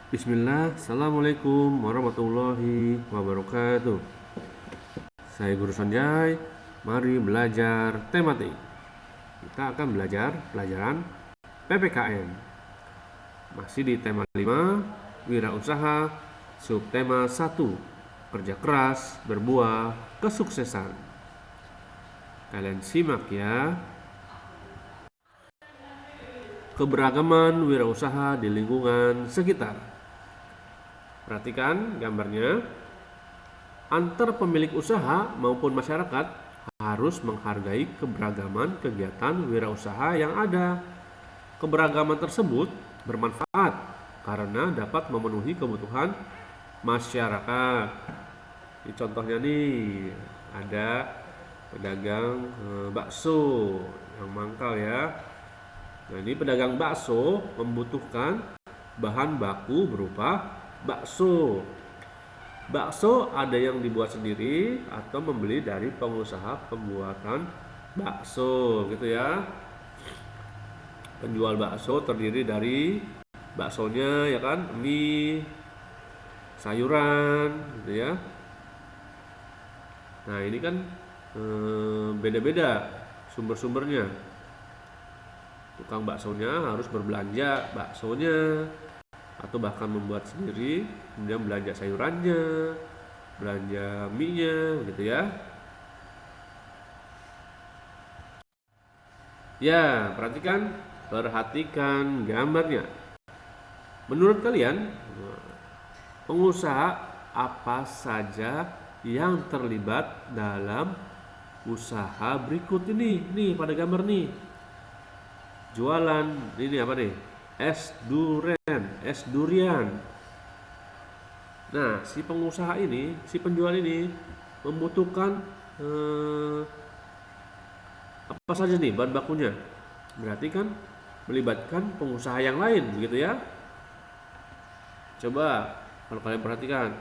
Bismillah, Assalamualaikum warahmatullahi wabarakatuh. Saya Guru Sanjay, mari belajar tematik. Kita akan belajar pelajaran PPKN. Masih di tema 5, wirausaha, subtema 1, kerja keras, berbuah, kesuksesan. Kalian simak ya. Keberagaman wirausaha di lingkungan sekitar. Perhatikan gambarnya. Antar pemilik usaha maupun masyarakat harus menghargai keberagaman kegiatan wirausaha yang ada. Keberagaman tersebut bermanfaat karena dapat memenuhi kebutuhan masyarakat. Ini contohnya nih, ada pedagang bakso yang mangkal ya. Nah, ini pedagang bakso membutuhkan bahan baku berupa bakso. Bakso ada yang dibuat sendiri atau membeli dari pengusaha pembuatan bakso gitu ya. Penjual bakso terdiri dari baksonya ya kan, mie, sayuran gitu ya. Nah, ini kan beda-beda sumber-sumbernya. Tukang baksonya harus berbelanja baksonya atau bahkan membuat sendiri, kemudian belanja sayurannya, belanja mie-nya gitu ya. Ya, perhatikan gambarnya. Menurut kalian, pengusaha apa saja yang terlibat dalam usaha berikut ini? Nih pada gambar nih. Jualan ini apa nih? Es durian. Nah, si pengusaha ini, si penjual ini membutuhkan apa saja nih bahan bakunya? Berarti kan melibatkan pengusaha yang lain, begitu ya? Coba kalau kalian perhatikan,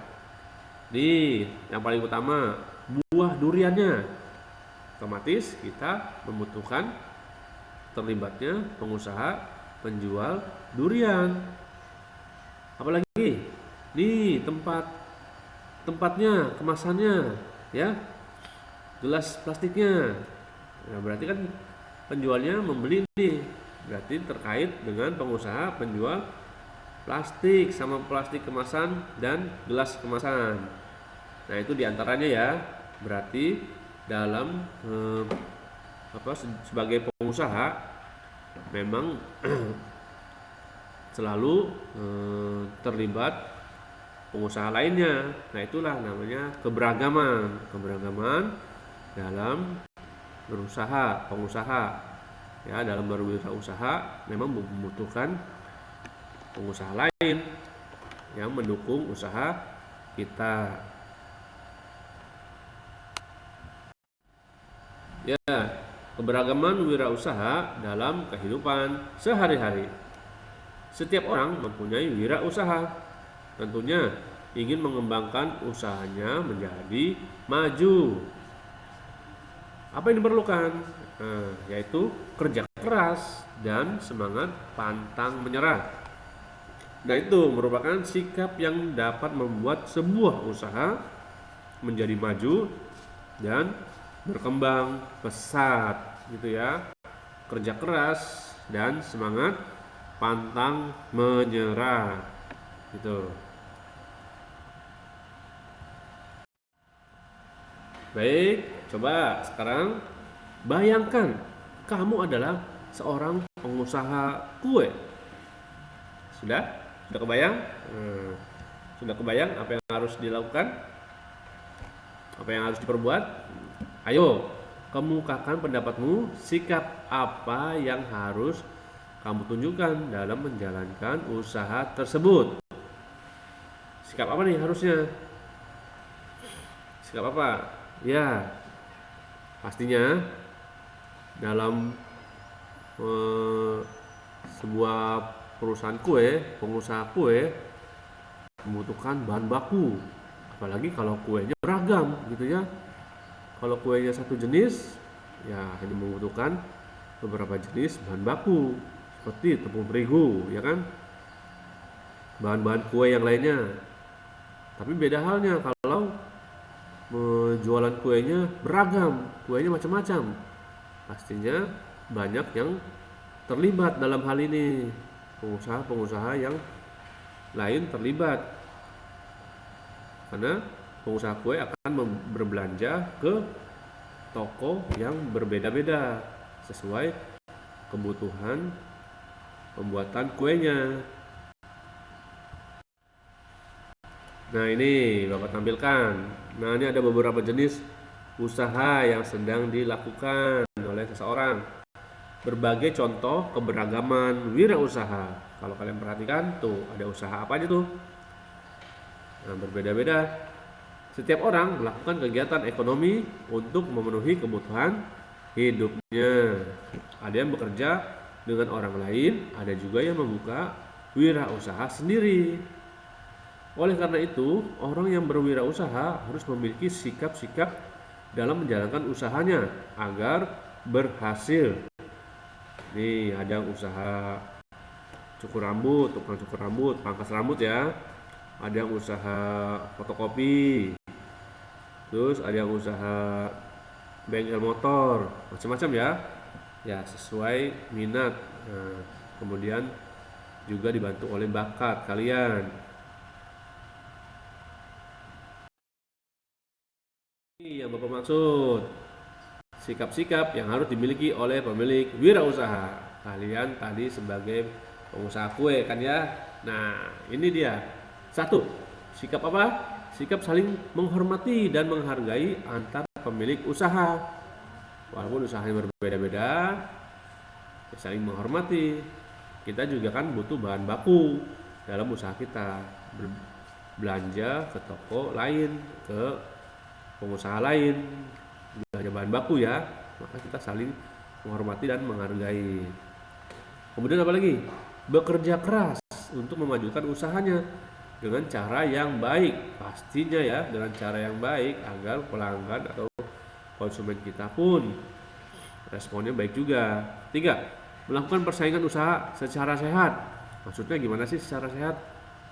nih yang paling utama buah duriannya. Otomatis kita membutuhkan terlibatnya pengusaha penjual durian. Apalagi nih tempatnya, kemasannya ya, gelas plastiknya. Nah, berarti kan penjualnya membeli nih, berarti terkait dengan pengusaha penjual plastik sama plastik kemasan dan gelas kemasan. Nah, itu diantaranya ya. Berarti dalam sebagai pengusaha memang selalu terlibat pengusaha lainnya. Nah, itulah namanya keberagaman dalam berusaha, pengusaha ya. Dalam berwirausaha memang membutuhkan pengusaha lain yang mendukung usaha kita. Ya, keberagaman wirausaha dalam kehidupan sehari-hari. Setiap orang mempunyai wirausaha, tentunya ingin mengembangkan usahanya menjadi maju. Apa yang diperlukan? Nah, yaitu kerja keras dan semangat pantang menyerah. Nah, itu merupakan sikap yang dapat membuat sebuah usaha menjadi maju dan berkembang pesat gitu ya. Kerja keras dan semangat pantang menyerah gitu. Baik, coba sekarang bayangkan kamu adalah seorang pengusaha kue. Sudah? Sudah kebayang? Sudah kebayang apa yang harus dilakukan? Apa yang harus diperbuat? Ayo, kemukakan pendapatmu, sikap apa yang harus kamu tunjukkan dalam menjalankan usaha tersebut. Sikap apa nih harusnya? Sikap apa? Ya, pastinya dalam sebuah perusahaan kue, pengusaha kue membutuhkan bahan baku. Apalagi kalau kuenya beragam gitu ya. Kalau kuenya satu jenis, ya ini membutuhkan beberapa jenis bahan baku seperti tepung terigu, ya kan? bahan-bahan kue yang lainnya. Tapi beda halnya kalau jualan kuenya beragam, kuenya macam-macam. Pastinya banyak yang terlibat dalam hal ini, pengusaha-pengusaha yang lain terlibat, karena pengusaha kue akan berbelanja ke toko yang berbeda-beda sesuai kebutuhan pembuatan kuenya. Nah, ini Bapak tampilkan. Nah, ini ada beberapa jenis usaha yang sedang dilakukan oleh seseorang. Berbagai contoh keberagaman wirausaha. Kalau kalian perhatikan tuh, ada usaha apa aja tuh? Nah, berbeda-beda. Setiap orang melakukan kegiatan ekonomi untuk memenuhi kebutuhan hidupnya. Ada yang bekerja dengan orang lain, ada juga yang membuka wirausaha sendiri. Oleh karena itu, orang yang berwirausaha harus memiliki sikap-sikap dalam menjalankan usahanya agar berhasil. Nih, ada usaha cukur rambut, tukang cukur rambut, pangkas rambut ya. Ada yang usaha fotokopi. Terus ada yang usaha bengkel motor, macam-macam ya. Ya, sesuai minat. Nah, kemudian juga dibantu oleh bakat kalian. Ini yang Bapak maksud. Sikap-sikap yang harus dimiliki oleh pemilik wirausaha. Kalian tadi sebagai pengusaha kue kan ya. Nah, ini dia. 1. Sikap apa? Sikap saling menghormati dan menghargai antar pemilik usaha. Walaupun usahanya berbeda-beda, ya saling menghormati. Kita juga kan butuh bahan baku dalam usaha kita. Belanja ke toko lain, ke pengusaha lain, belanja bahan baku ya, maka kita saling menghormati dan menghargai. Kemudian apa lagi? Bekerja keras untuk memajukan usahanya dengan cara yang baik, pastinya ya, dengan cara yang baik agar pelanggan atau konsumen kita pun responnya baik juga. 3. Melakukan persaingan usaha secara sehat. Maksudnya gimana sih secara sehat?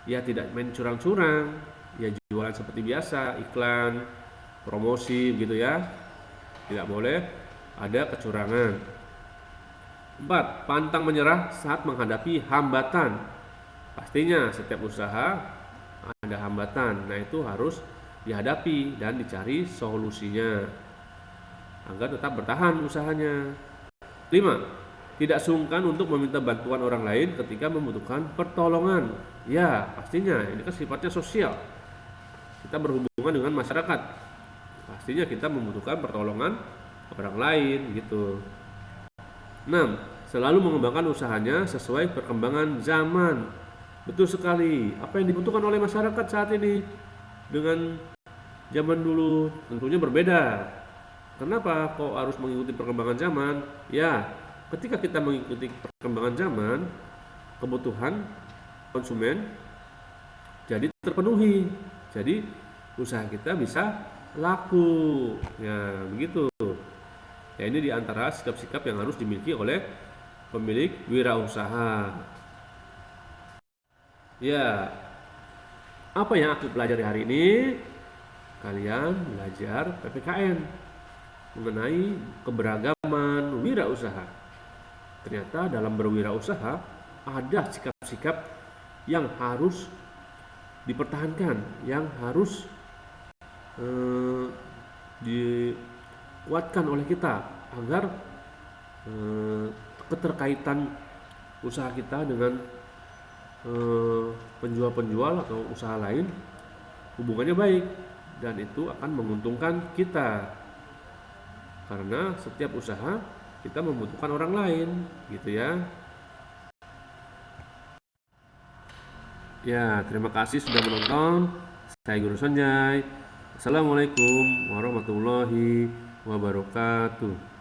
Ya tidak main curang-curang, ya jualan seperti biasa, iklan, promosi gitu ya, tidak boleh ada kecurangan. 4. Pantang menyerah saat menghadapi hambatan. Pastinya setiap usaha ada hambatan, nah itu harus dihadapi dan dicari solusinya agar tetap bertahan usahanya. 5. Tidak sungkan untuk meminta bantuan orang lain ketika membutuhkan pertolongan. Ya, pastinya ini kan sifatnya sosial. Kita berhubungan dengan masyarakat, pastinya kita membutuhkan pertolongan orang lain gitu. 6. Selalu mengembangkan usahanya sesuai perkembangan zaman. Betul sekali, apa yang dibutuhkan oleh masyarakat saat ini dengan zaman dulu tentunya berbeda. Kenapa kok harus mengikuti perkembangan zaman? Ya, ketika kita mengikuti perkembangan zaman, kebutuhan konsumen jadi terpenuhi. Jadi usaha kita bisa laku. Ya, begitu. Ya, ini diantara sikap-sikap yang harus dimiliki oleh pemilik wirausaha. Ya, apa yang aku pelajari hari ini? Kalian belajar PPKN mengenai keberagaman wirausaha. Ternyata dalam berwirausaha ada sikap-sikap yang harus dipertahankan, yang harus dikuatkan oleh kita agar keterkaitan usaha kita dengan penjual-penjual atau usaha lain hubungannya baik, dan itu akan menguntungkan kita karena setiap usaha kita membutuhkan orang lain gitu ya. Ya, terima kasih sudah menonton. Saya Guru Sanjay. Assalamualaikum warahmatullahi wabarakatuh.